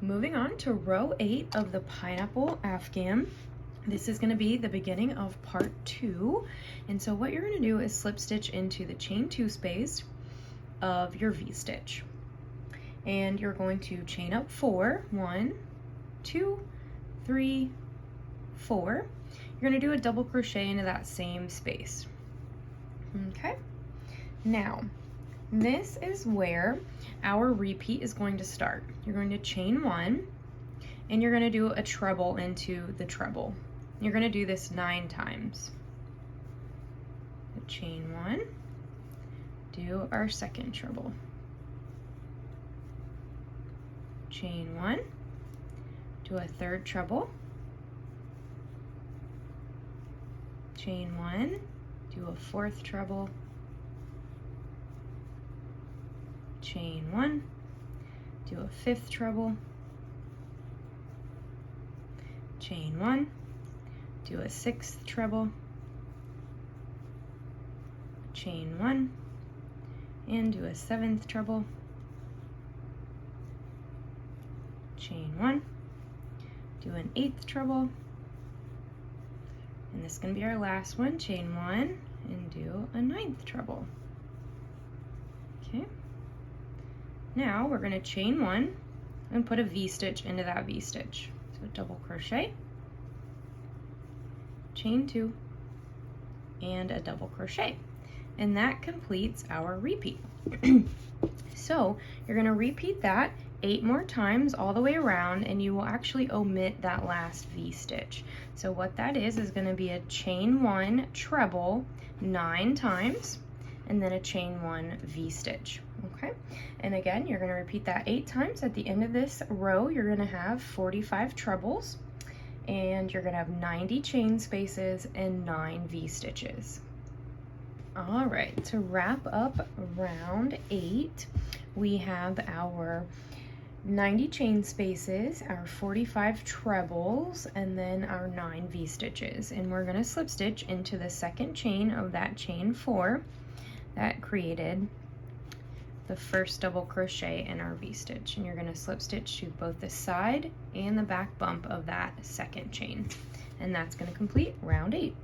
Moving on to row 8 of the pineapple Afghan. This is going to be the beginning of part 2. And so what you're going to do is slip stitch into the chain 2 space of your V-stitch. And you're going to chain up 4, 1, 2, 3, 4. You're going to do a double crochet into that same space. Okay, now this is where our repeat is going to start. You're going to chain 1 and you're going to do a treble into the treble. You're going to do this 9 times. Chain 1, do our second treble. Chain 1, do a third treble. Chain 1, do a fourth treble. Chain 1, do a fifth treble. Chain 1, do a sixth treble. Chain 1 and do a seventh treble. Chain 1, do an eighth treble. And this is going to be our last one. Chain 1 and do a ninth treble. Okay. Now we're going to chain 1 and put a V-stitch into that V-stitch. So double crochet, chain 2, and a double crochet. And that completes our repeat. So you're going to repeat that 8 more times all the way around, and you will actually omit that last V-stitch. So what that is going to be a chain 1 treble 9 times, and then a chain 1 V-stitch. Okay, and again, you're going to repeat that 8 times. At the end of this row, you're going to have 45 trebles, and you're going to have 90 chain spaces and 9 V-stitches. All right, to wrap up round 8, we have our 90 chain spaces, our 45 trebles, and then our 9 V-stitches. And we're going to slip stitch into the second chain of that chain 4 that created the first double crochet in our V-stitch. And you're going to slip stitch to both the side and the back bump of that second chain. And that's going to complete round 8.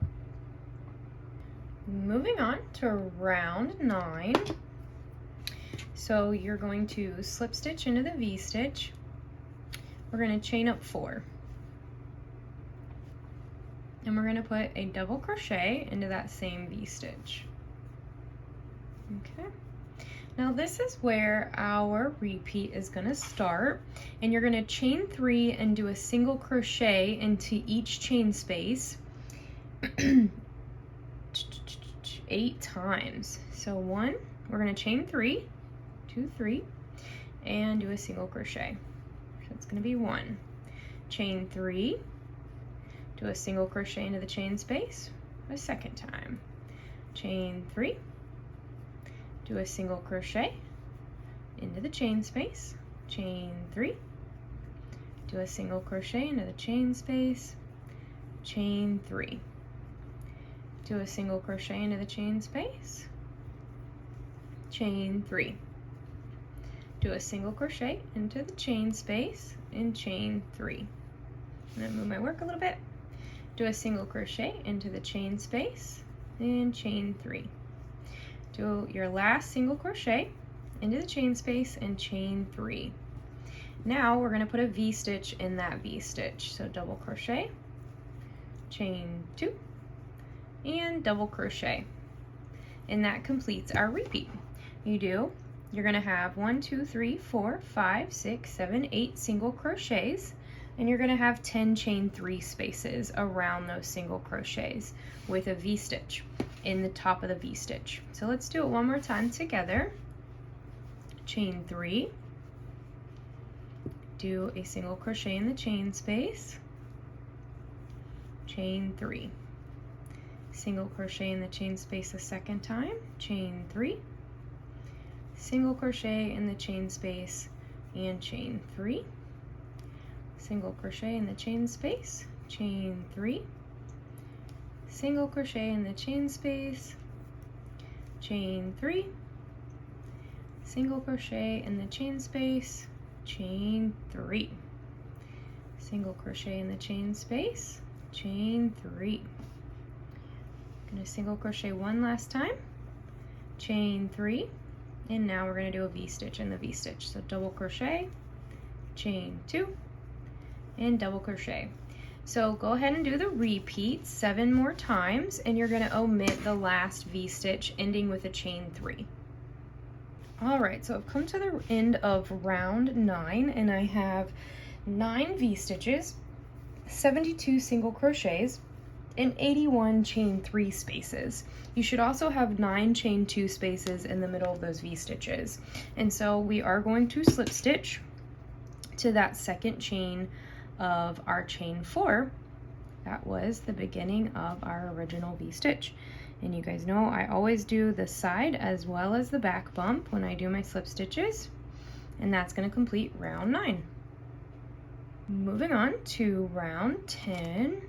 Moving on to round 9. So you're going to slip stitch into the V-stitch. We're going to chain up 4. And we're going to put a double crochet into that same V-stitch. Okay. Now this is where our repeat is going to start, and you're going to chain 3 and do a single crochet into each chain space 8 times. So 1, we're going to chain 3, 2, 3, and do a single crochet. So it's going to be 1, chain 3, do a single crochet into the chain space a second time, chain 3, do a single crochet into the chain space, chain 3, do a single crochet into the chain space, chain 3, do a single crochet into the chain space, chain 3, do a single crochet into the chain space, and chain 3. I'm going to move my work a little bit. Do a single crochet into the chain space, and chain 3. Do your last single crochet into the chain space and chain 3. Now we're going to put a V-stitch in that V-stitch. So double crochet, chain 2, and double crochet. And that completes our repeat. You're going to have 1, 2, 3, 4, 5, 6, 7, 8 single crochets, and you're going to have 10 chain 3 spaces around those single crochets with a V-stitch in the top of the V-stitch. So let's do it one more time together. Chain 3, do a single crochet in the chain space, chain 3, single crochet in the chain space a second time, chain 3, single crochet in the chain space and chain 3, single crochet in the chain space, chain 3, single crochet in the chain space, chain 3, single crochet in the chain space, chain 3. single crochet in the chain space, chain 3. Gonna single crochet one last time, chain 3, and now we're gonna do a V-stitch in the V-stitch. So double crochet, chain 2, and double crochet. So go ahead and do the repeat 7 more times, and you're gonna omit the last V-stitch ending with a chain 3. All right, so I've come to the end of round 9, and I have 9 V-stitches, 72 single crochets, and 81 chain 3 spaces. You should also have 9 chain 2 spaces in the middle of those V-stitches. And so we are going to slip stitch to that second chain of our chain 4. That was the beginning of our original V-stitch. And you guys know I always do the side as well as the back bump when I do my slip stitches, and that's going to complete round 9. Moving on to round 10,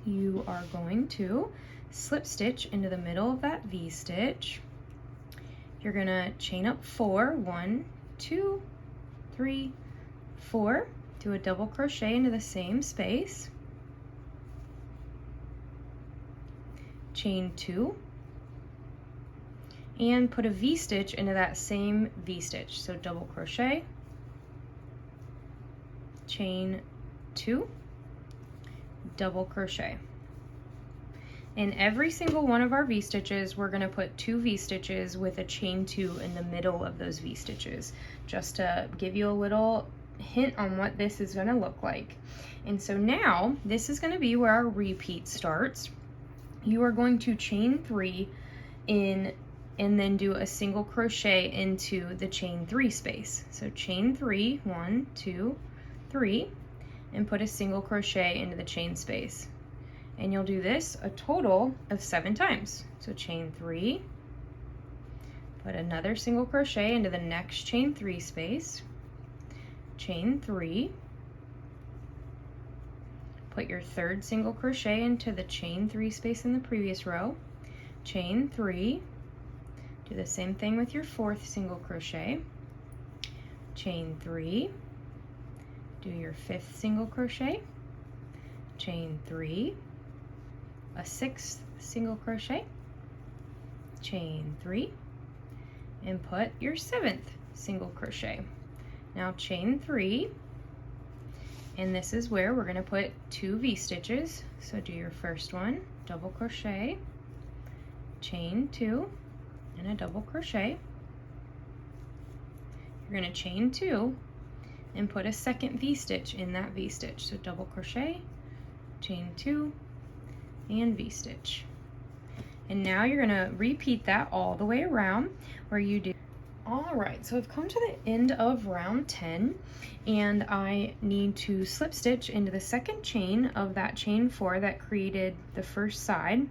you are going to slip stitch into the middle of that V-stitch. You're going to chain up 4, 1, 2, 3, 4, do a double crochet into the same space, chain 2, and put a V-stitch into that same V-stitch. So double crochet, chain 2, double crochet. In every single one of our V-stitches, we're going to put 2 V-stitches with a chain 2 in the middle of those V-stitches, just to give you a little hint on what this is going to look like. And so now this is going to be where our repeat starts. You are going to chain 3 in and then do a single crochet into the chain 3 space. So chain 3, 1, 2, 3, and put a single crochet into the chain space. And you'll do this a total of 7 times. So chain 3, put another single crochet into the next chain 3 space, chain 3, put your third single crochet into the chain 3 space in the previous row, chain 3, do the same thing with your fourth single crochet, chain 3, do your fifth single crochet, chain 3, a sixth single crochet, chain 3, and put your seventh single crochet. Now chain 3, and this is where we're going to put 2 V-stitches. So do your first one, double crochet, chain 2, and a double crochet. You're going to chain 2 and put a second V-stitch in that V-stitch. So double crochet, chain 2, and V-stitch. And now you're going to repeat that all the way around where you do. All right, so I've come to the end of round 10, and I need to slip stitch into the second chain of that chain 4 that created the first side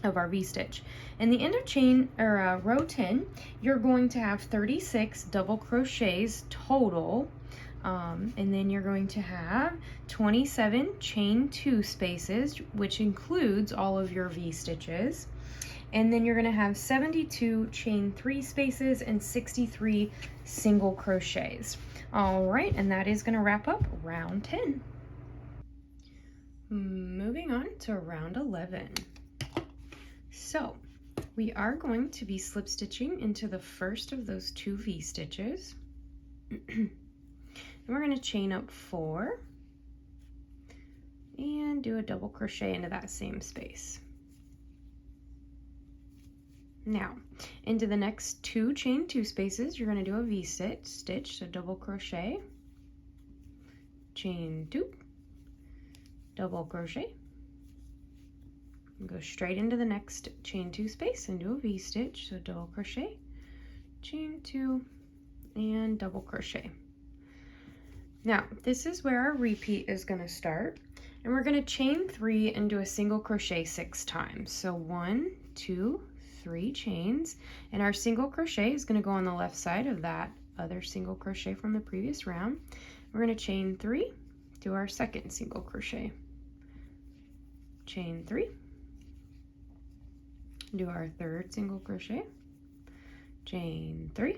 of our V-stitch. In the end of chain or row 10, you're going to have 36 double crochets total, and then you're going to have 27 chain 2 spaces, which includes all of your V-stitches. And then you're going to have 72 chain 3 spaces and 63 single crochets. All right, and that is going to wrap up round 10. Moving on to round 11. So we are going to be slip stitching into the first of those 2 V-stitches. And we're going to chain up 4 and do a double crochet into that same space. Now, into the next 2 chain 2 spaces, you're going to do a V-stitch, so double crochet, chain 2, double crochet, and go straight into the next chain 2 space and do a V-stitch, so double crochet, chain 2, and double crochet. Now, this is where our repeat is going to start, and we're going to chain 3 and do a single crochet 6 times. So 1, 2, 3 chains, and our single crochet is going to go on the left side of that other single crochet from the previous round. We're going to chain 3, do our second single crochet, chain 3, do our third single crochet, chain 3,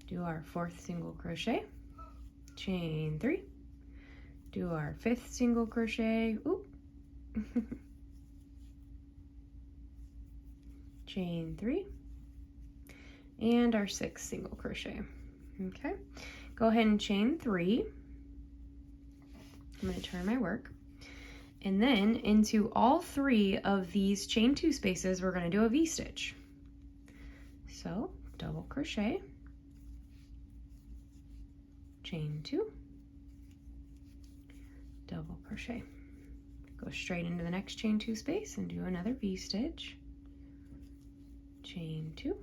do our fourth single crochet, chain 3, do our 5th single crochet, oop, chain 3, and our 6th single crochet. Okay, go ahead and chain 3. I'm going to turn my work, and then into all 3 of these chain 2 spaces we're going to do a V-stitch. So double crochet, chain 2, double crochet, go straight into the next chain 2 space and do another V-stitch, chain 2,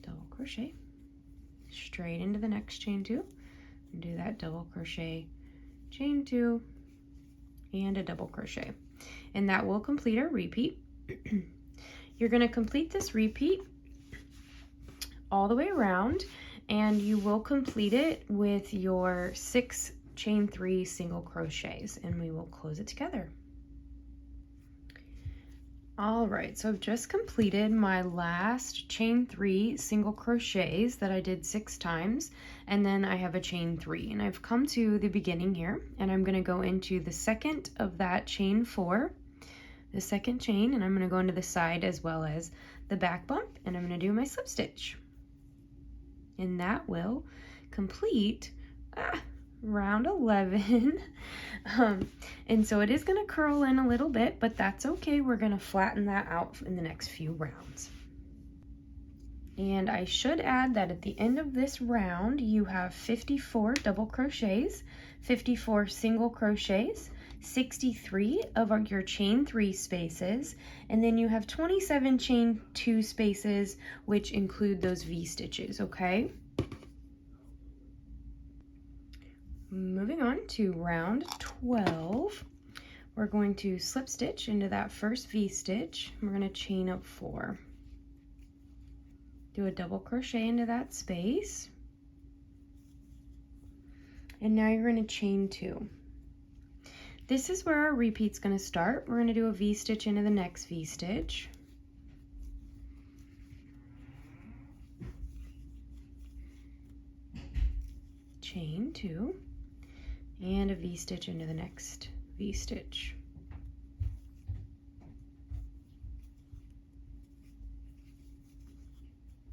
double crochet, straight into the next chain 2 and do that double crochet, chain 2, and a double crochet, and that will complete our repeat. You're going to complete this repeat all the way around, and you will complete it with your 6 chain 3 single crochets, and we will close it together. All right, so I've just completed my last chain 3 single crochets that I did 6 times, and then I have a chain 3, and I've come to the beginning here, and I'm going to go into the second of that chain 4, the second chain, and I'm going to go into the side as well as the back bump, and I'm going to do my slip stitch, and that will complete round 11. And so it is going to curl in a little bit, but that's okay. We're going to flatten that out in the next few rounds. And I should add that at the end of this round you have 54 double crochets, 54 single crochets, 63 of your chain 3 spaces, and then you have 27 chain 2 spaces, which include those V-stitches, okay? Moving on to round 12, we're going to slip stitch into that first V-stitch. We're going to chain up 4. Do a double crochet into that space. And now you're going to chain 2. This is where our repeat's going to start. We're going to do a V-stitch into the next V-stitch. Chain 2. And a V-stitch into the next V-stitch.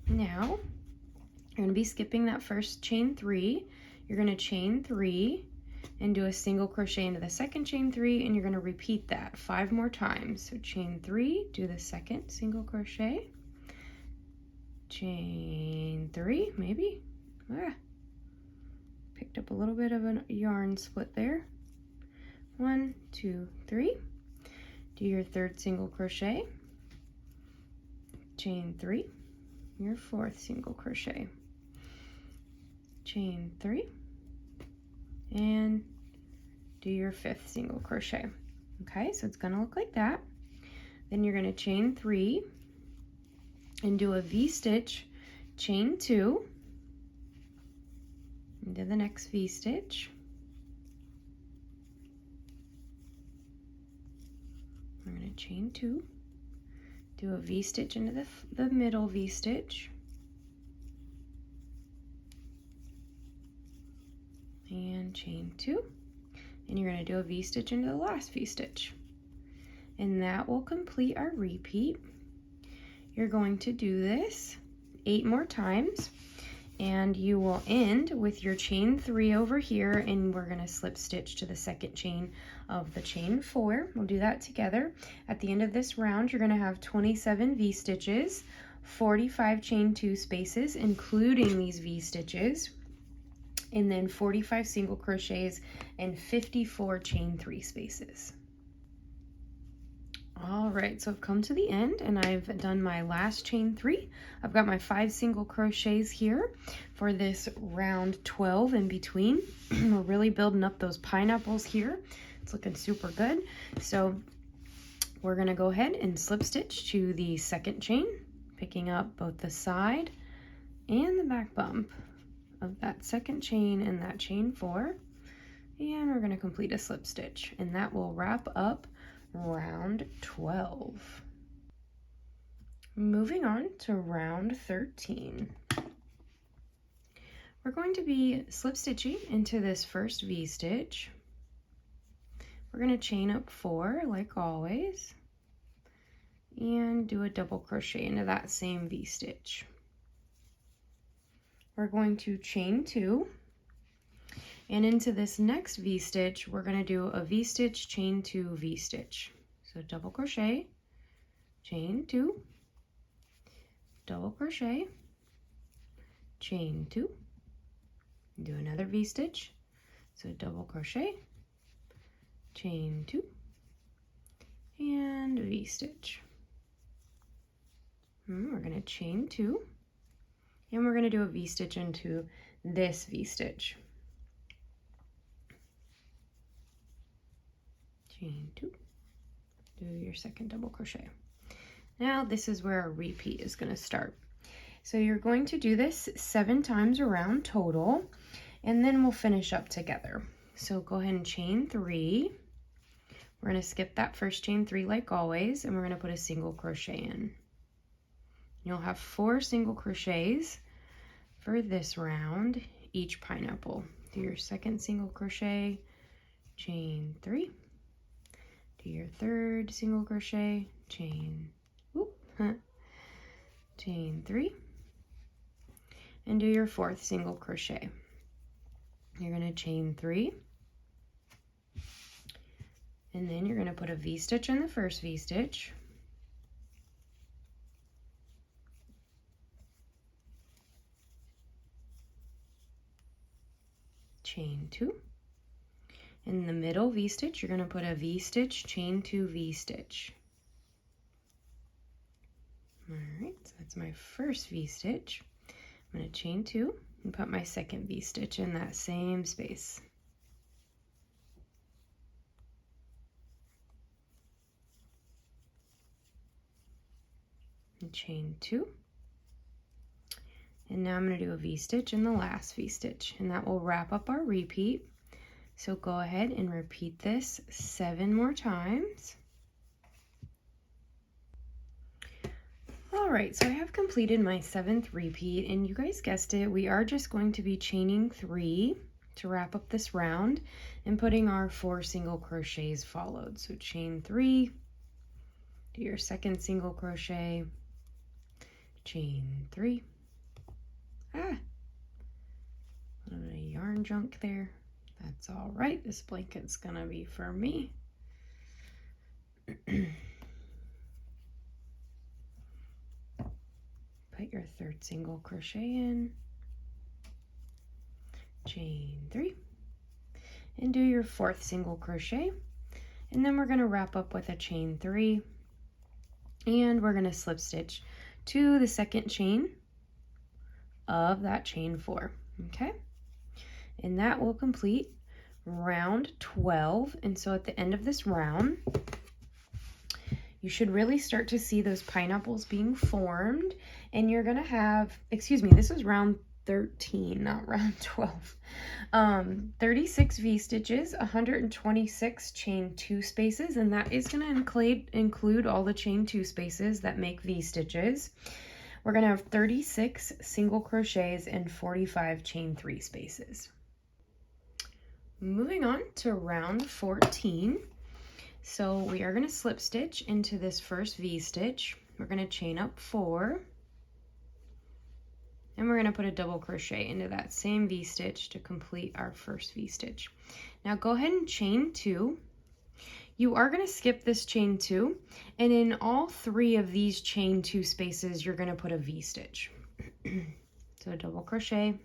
Now, you're going to be skipping that first chain 3. You're going to chain 3 and do a single crochet into the second chain 3, and you're going to repeat that 5 more times. So chain 3, do the second single crochet, chain 3, maybe. Picked up a little bit of a yarn split there. 1, 2, 3. Do your third single crochet, chain 3, your fourth single crochet, chain 3, and do your 5th single crochet. Okay, so it's going to look like that. Then you're going to chain 3 and do a V-stitch, chain 2 into the next V-stitch. We're going to chain 2, do a V-stitch into the middle V-stitch, and chain 2, and you're going to do a V-stitch into the last V-stitch, and that will complete our repeat. You're going to do this 8 more times, and you will end with your chain 3 over here, and we're going to slip stitch to the second chain of the chain 4. We'll do that together. At the end of this round, you're going to have 27 V-stitches, 45 chain 2 spaces, including these V-stitches, and then 45 single crochets and 54 chain 3 spaces. All right, so I've come to the end and I've done my last chain 3. I've got my 5 single crochets here for this round 12 in between. We're really building up those pineapples here. It's looking super good. So we're gonna go ahead and slip stitch to the second chain, picking up both the side and the back bump of that second chain and that chain 4. And we're gonna complete a slip stitch, and that will wrap up round 12. Moving on to round 13. we're going to be slip stitching into this first V-stitch. We're going to chain up 4 like always and do a double crochet into that same V-stitch. We're going to chain 2, and into this next V-stitch we're going to do a V-stitch, chain 2, V-stitch. So double crochet, chain 2, double crochet, chain 2, do another V-stitch, so double crochet, chain 2, and V-stitch. We're going to chain 2, and we're going to do a V-stitch into this V-stitch. Chain 2, do your second double crochet. Now this is where our repeat is going to start. So you're going to do this 7 times around total, and then we'll finish up together. So go ahead and chain 3. We're going to skip that first chain 3 like always, and we're going to put a single crochet in. You'll have 4 single crochets for this round, each pineapple. Do your second single crochet, chain 3, do your third single crochet, chain 3, and do your 4th single crochet. You're going to chain 3, and then you're going to put a V-stitch in the first V-stitch, chain 2. In the middle V-stitch, you're going to put a V-stitch, chain 2, V-stitch. All right, so that's my first V-stitch. I'm going to chain 2 and put my second V-stitch in that same space. And chain 2. And now I'm going to do a V-stitch in the last V-stitch, and that will wrap up our repeat. So go ahead and repeat this 7 more times. All right, so I have completed my 7th repeat, and you guys guessed it, we are just going to be chaining 3 to wrap up this round and putting our 4 single crochets followed. So chain 3, do your second single crochet, chain 3. A little bit of yarn junk there. That's all right. This blanket's gonna be for me. Put your 3rd single crochet in, chain 3, and do your 4th single crochet, and then we're going to wrap up with a chain 3, and we're going to slip stitch to the second chain of that chain 4. Okay, and that will complete round 12. And so at the end of this round, you should really start to see those pineapples being formed, and you're gonna have, excuse me, this is round 13, not round 12. 36 V-stitches, 126 chain 2 spaces, and that is gonna include all the chain 2 spaces that make V-stitches. We're gonna have 36 single crochets and 45 chain 3 spaces. Moving on to round 14. So we are going to slip stitch into this first V-stitch. We're going to chain up 4, and we're going to put a double crochet into that same V-stitch to complete our first V-stitch. Now go ahead and chain 2. You are going to skip this chain 2, and in all 3 of these chain 2 spaces, you're going to put a V-stitch. So double crochet,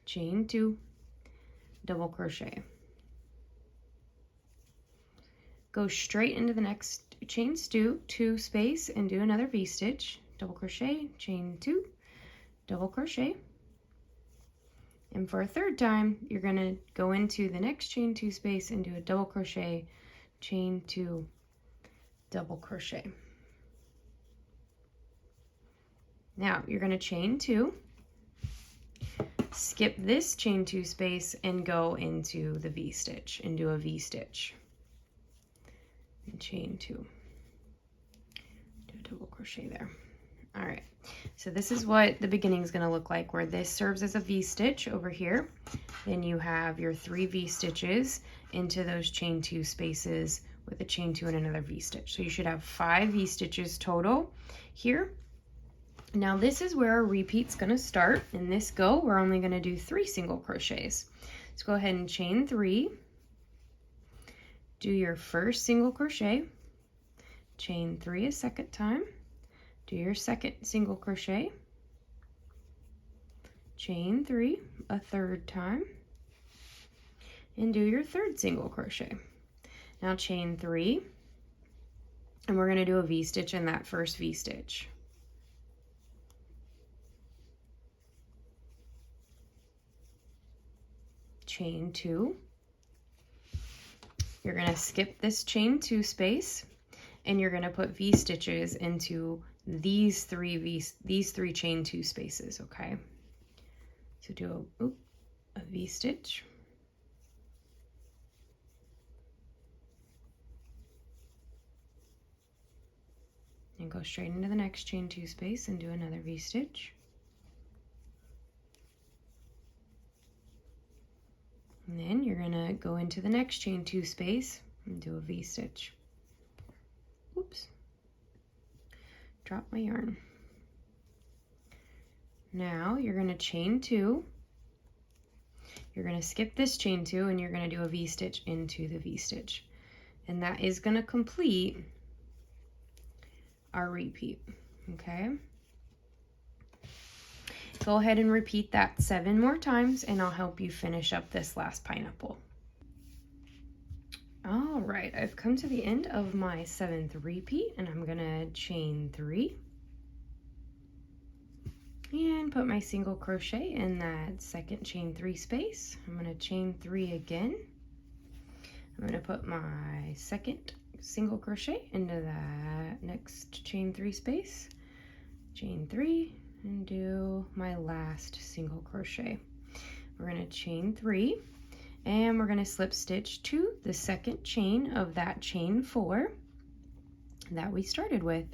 chain 2, double crochet. Go straight into the next chain 2 space and do another V-stitch, double crochet, chain 2, double crochet. And for a 3rd time, you're going to go into the next chain 2 space and do a double crochet, chain 2, double crochet. Now you're going to chain 2, skip this chain 2 space and go into the V-stitch and do a V-stitch. And chain 2, do a double crochet there. All right, so this is what the beginning is going to look like, where this serves as a V-stitch over here. Then you have your 3 V-stitches into those chain 2 spaces with a chain 2 and another V-stitch. So you should have 5 V-stitches total here. Now this is where our repeat's going to start. In this go, we're only going to do 3 single crochets. So go ahead and chain 3, do your first single crochet, chain 3 a second time, do your second single crochet, chain 3 a third time, and do your third single crochet. Now chain 3, and we're going to do a V-stitch in that first V-stitch. Chain 2. You're going to skip this chain 2 space, and you're going to put V-stitches into these three chain 2 spaces, okay? So do a V-stitch, and go straight into the next chain 2 space and do another V-stitch. And then you're gonna go into the next chain 2 space and do a V-stitch. Oops, drop my yarn. Now you're gonna chain 2. You're gonna skip this chain 2 and you're gonna do a V-stitch into the V-stitch. And that is gonna complete our repeat, okay? Go ahead and repeat that 7 more times and I'll help you finish up this last pineapple. All right, I've come to the end of my 7th repeat and I'm gonna chain 3 and put my single crochet in that second chain 3 space. I'm gonna chain 3 again. I'm gonna put my second single crochet into that next chain 3 space, chain 3, and do my last single crochet. We're going to chain 3 and we're going to slip stitch to the second chain of that chain 4 that we started with,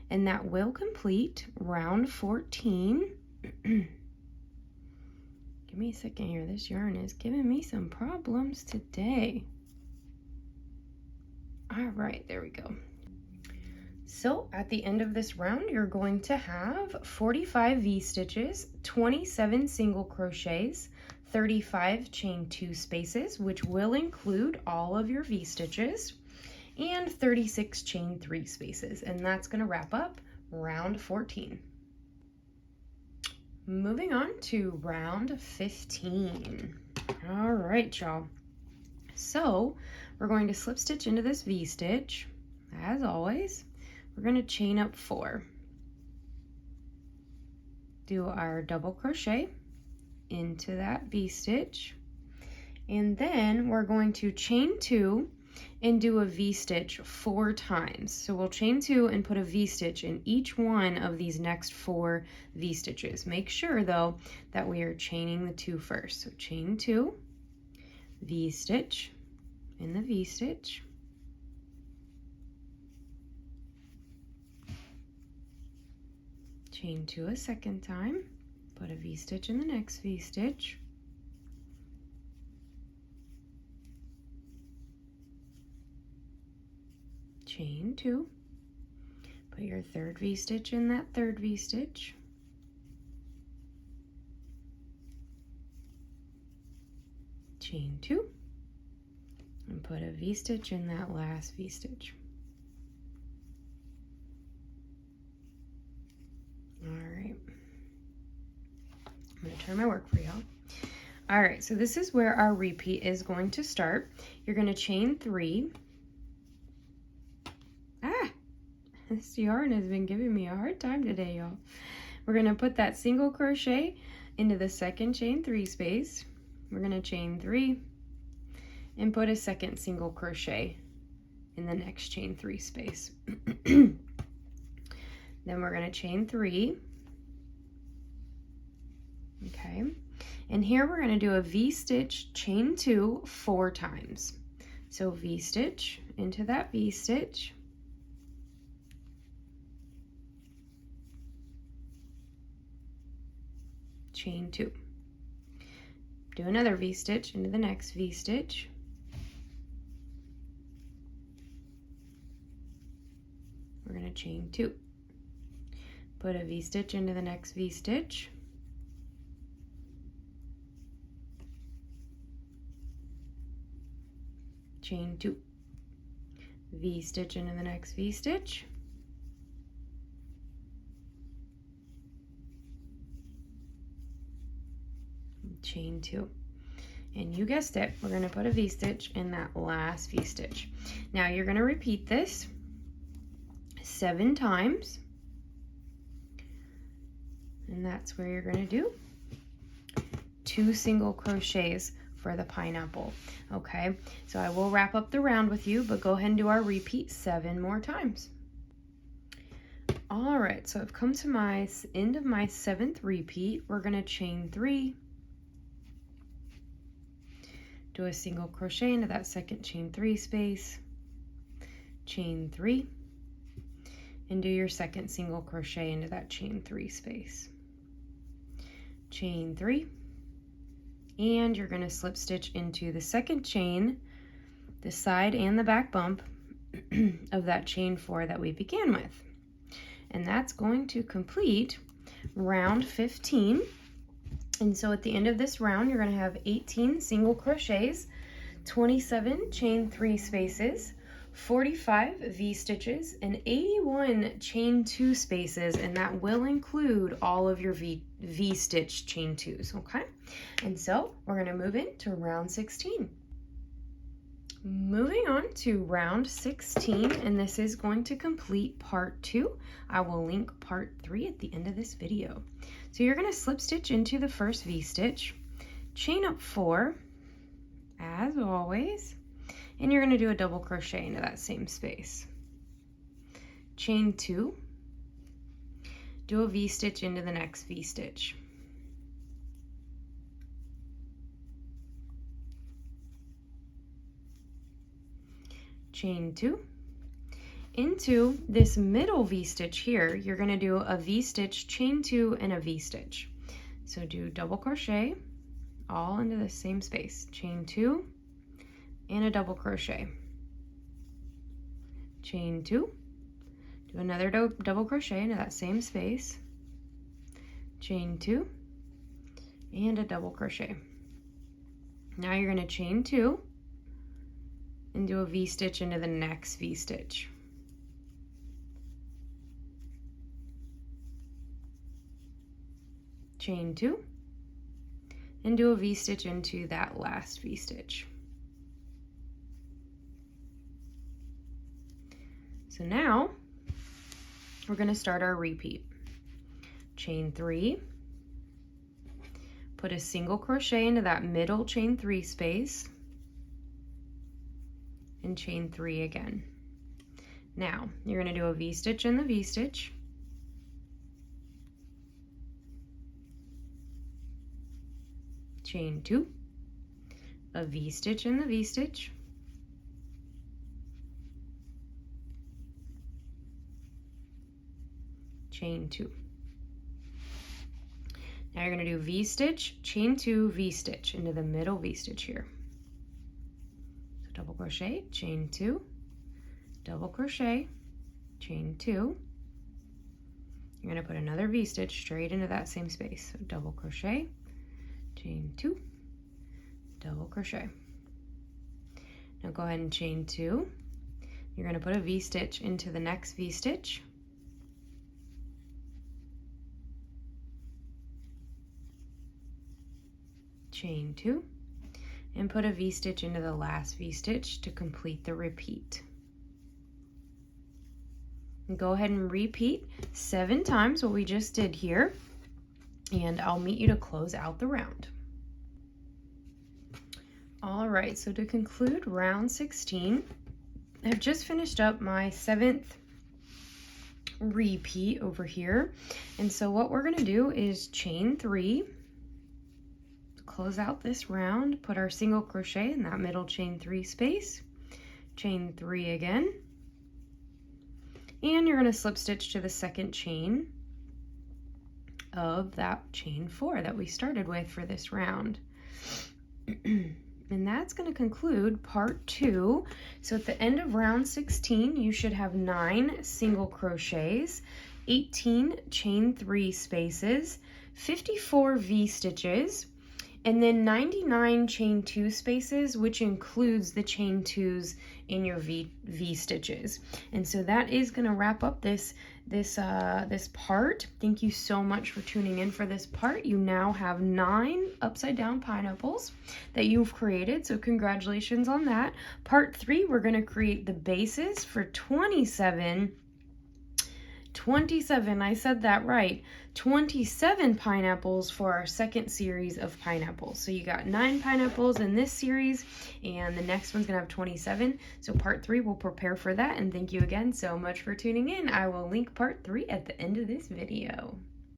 and that will complete round 14. Give me a second here, this yarn is giving me some problems today. All right, there we go. So at the end of this round, you're going to have 45 V-stitches, 27 single crochets, 35 chain 2 spaces, which will include all of your V-stitches, and 36 chain 3 spaces. And that's going to wrap up round 14. Moving on to round 15. All right, y'all. So we're going to slip stitch into this V-stitch, as always. We're going to chain up 4, do our double crochet into that V-stitch, and then we're going to chain 2 and do a V-stitch 4 times. So we'll chain 2 and put a V-stitch in each one of these next 4 V-stitches. Make sure though that we are chaining the 2 first. So chain 2, V-stitch in the V-stitch, chain 2 a second time, put a V-stitch in the next V-stitch, chain 2, put your third V-stitch in that third V-stitch, chain 2, and put a V-stitch in that last V-stitch. All right, I'm going to turn my work for y'all. All right, so this is where our repeat is going to start. You're going to chain 3. This yarn has been giving me a hard time today, y'all. We're going to put that single crochet into the second chain 3 space. We're going to chain 3 and put a second single crochet in the next chain 3 space. Then we're going to chain 3. Okay, and here we're going to do a V-stitch, chain 2 4 times. So V-stitch into that V-stitch, chain 2. Do another V-stitch into the next V-stitch. We're going to chain 2. Put a V-stitch into the next V-stitch. Chain 2. V-stitch into the next V-stitch. Chain 2. And you guessed it, we're going to put a V-stitch in that last V-stitch. Now you're going to repeat this 7 times. And that's where you're going to do 2 single crochets for the pineapple. Okay, so I will wrap up the round with you, but go ahead and do our repeat 7 more times. All right, so I've come to my end of my 7th repeat. We're going to chain 3, do a single crochet into that second chain 3 space, chain 3, and do your second single crochet into that chain 3 space, chain 3, and you're going to slip stitch into the second chain, the side and the back bump of that chain 4 that we began with. And that's going to complete round 15. And so at the end of this round, you're going to have 18 single crochets, 27 chain 3 spaces, 45 V-stitches, and 81 chain 2 spaces, and that will include all of your V-stitch chain 2s, okay? And so we're going to move into round 16. Moving on to round 16, and this is going to complete part 2. I will link part 3 at the end of this video. So you're going to slip stitch into the first V-stitch, chain up 4, as always, and you're going to do a double crochet into that same space. Chain 2, do a V-stitch into the next V-stitch. Chain 2. Into this middle V-stitch here, you're going to do a V-stitch, chain 2, and a V-stitch. So do double crochet all into the same space. Chain 2 and a double crochet. Chain 2. Do another double crochet into that same space. Chain 2 and a double crochet. Now you're going to chain 2 and do a V-stitch into the next V-stitch. Chain 2 and do a V-stitch into that last V-stitch. So now we're going to start our repeat. Chain 3, put a single crochet into that middle chain 3 space, and chain 3 again. Now you're going to do a V-stitch in the V-stitch, chain 2, a V-stitch in the V-stitch, chain 2. Now you're going to do V-stitch, chain 2, V-stitch into the middle V-stitch here. So double crochet, chain 2, double crochet, chain 2. You're going to put another V-stitch straight into that same space. So double crochet, chain 2, double crochet. Now go ahead and chain 2. You're going to put a V-stitch into the next V-stitch, chain 2, and put a V-stitch into the last V-stitch to complete the repeat. And go ahead and repeat 7 times what we just did here, and I'll meet you to close out the round. All right, so to conclude round 16, I've just finished up my 7th repeat over here. And so what we're gonna do is chain 3, close out this round, put our single crochet in that middle chain 3 space, chain 3 again, and you're gonna slip stitch to the second chain, of that chain 4 that we started with for this round. And that's going to conclude part 2. So at the end of round 16, you should have 9 single crochets, 18 chain 3 spaces, 54 V-stitches, and then 99 chain 2 spaces, which includes the chain 2s in your V-stitches. And so that is going to wrap up this part. Thank you so much for tuning in for this part. You now have 9 upside down pineapples that you've created, so congratulations on that. Part 3, we're going to create the bases for 27, I said that right, 27 pineapples for our second series of pineapples. So you got 9 pineapples in this series, and the next one's gonna have 27. So part 3, we'll prepare for that, and thank you again so much for tuning in. I will link part 3 at the end of this video.